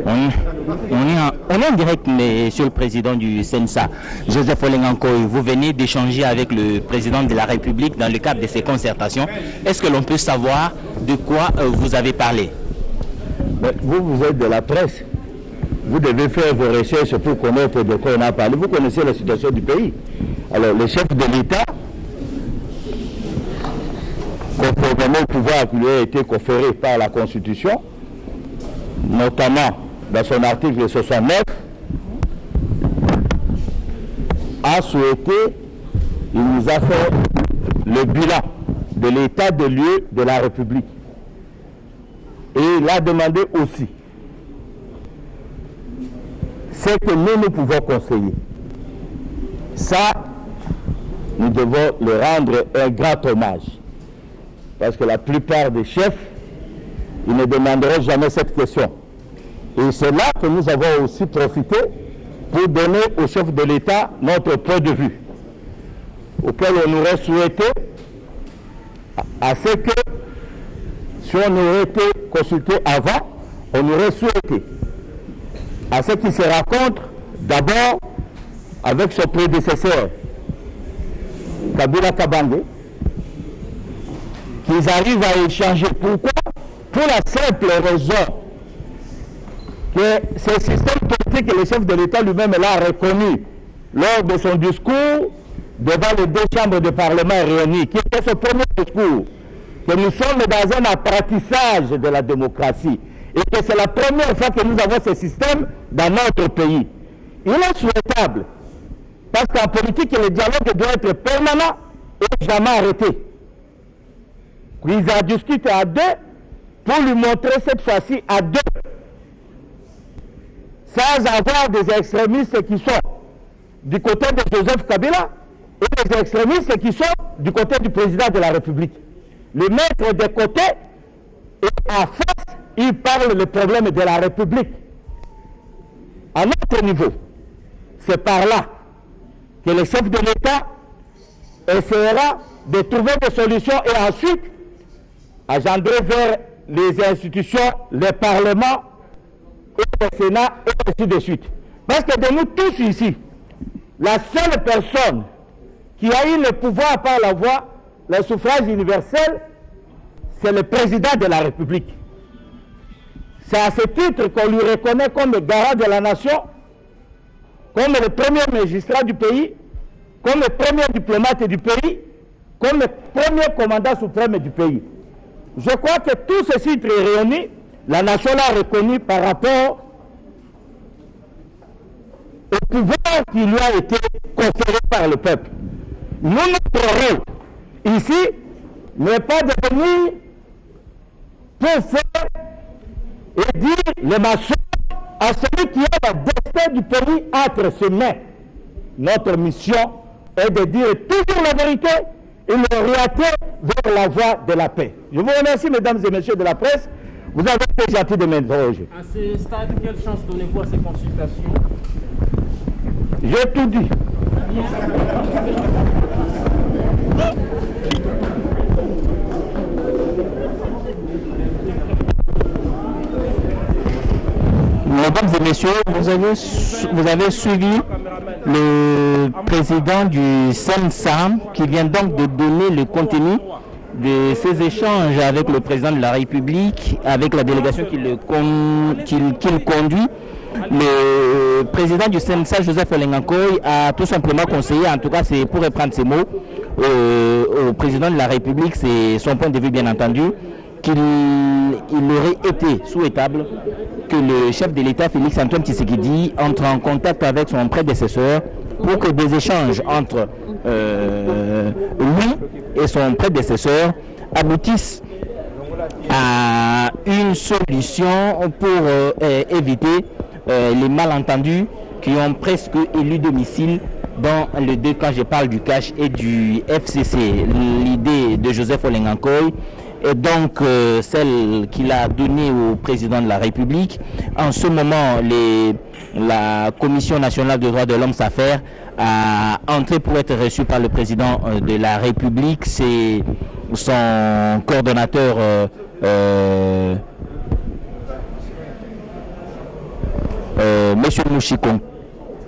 On est en direct, Monsieur le Président du CENSA, Joseph Olengankoy. Vous venez d'échanger avec le Président de la République dans le cadre de ces concertations. Est-ce que l'on peut savoir de quoi vous avez parlé? Vous êtes de la presse. Vous devez faire vos recherches pour connaître de quoi on a parlé. Vous connaissez la situation du pays. Alors, le chef de l'État, conformément au pouvoir qui lui a été conféré par la Constitution, notamment dans son article 69, a souhaité, il nous a fait le bilan de l'état de lieu de la République. Et il a demandé aussi ce que nous pouvons conseiller. Ça, nous devons le rendre un grand hommage. Parce que la plupart des chefs, ils ne demanderont jamais cette question. Et c'est là que nous avons aussi profité pour donner au chef de l'État notre point de vue, auquel on aurait souhaité à ce que, si on aurait été consulté avant, on aurait souhaité à ce qu'il se rencontre d'abord avec son prédécesseur, Kabila Kabange, qu'ils arrivent à échanger. Pourquoi? Pour la simple raison que ce système politique que le chef de l'État lui-même l'a reconnu lors de son discours devant les deux chambres de Parlement réunies, qui était son premier discours, que nous sommes dans un apprentissage de la démocratie et que c'est la première fois que nous avons ce système dans notre pays. Il est souhaitable, parce qu'en politique, le dialogue doit être permanent et jamais arrêté. Ils en discutent à deux pour lui montrer cette fois-ci à deux, sans avoir des extrémistes qui sont du côté de Joseph Kabila et des extrémistes qui sont du côté du président de la République. Le mettre de côté et en face, il parle le problème de la République. À notre niveau, c'est par là que le chef de l'État essaiera de trouver des solutions et ensuite engendrer vers les institutions, le Parlement et le Sénat et ainsi de suite. Parce que de nous tous ici, la seule personne qui a eu le pouvoir par la voie, le suffrage universel, c'est le président de la République. C'est à ce titre qu'on lui reconnaît comme le garant de la nation, comme le premier magistrat du pays, comme le premier diplomate du pays, comme le premier commandant suprême du pays. Je crois que tout ceci réuni, la nation l'a reconnu par rapport au pouvoir qui lui a été conféré par le peuple. Nous, notre rôle ici n'est pas de venir pour faire et dire le mensonge à celui qui a le destin du pays entre ses mains. Notre mission est de dire toujours la vérité et l'orienter vers la voie de la paix. Je vous remercie, mesdames et messieurs de la presse. Vous avez été gentils de m'interroger. À ce stade, quelle chance donnez-vous à ces consultations? J'ai tout dit. Mesdames et messieurs, vous avez suivi le président du CENSA qui vient donc de donner le contenu de ces échanges avec le président de la République, avec la délégation qu'il conduit. Le président du CENSA, Joseph Olengankoy, a tout simplement conseillé, en tout cas c'est pour reprendre ces mots, au président de la République, c'est son point de vue bien entendu, qu'il aurait été souhaitable que le chef de l'État, Félix Antoine Tshisekedi, entre en contact avec son prédécesseur pour que des échanges entre lui et son prédécesseur aboutissent à une solution pour éviter les malentendus qui ont presque élu domicile dans les deux cas, je parle du CACH et du FCC. L'idée de Joseph Olengankoy est donc celle qu'il a donnée au président de la République. En ce moment, la Commission nationale des droits de l'homme s'affaire à entrer pour être reçue par le président de la République. C'est son coordonnateur Monsieur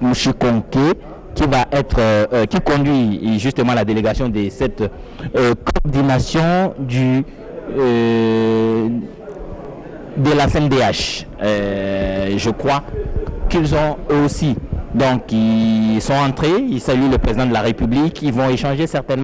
Mouchikonke, qui conduit justement la délégation de cette coordination de la CNDH. Je crois qu'ils ont eux aussi, donc ils sont entrés, ils saluent le président de la République, ils vont échanger certainement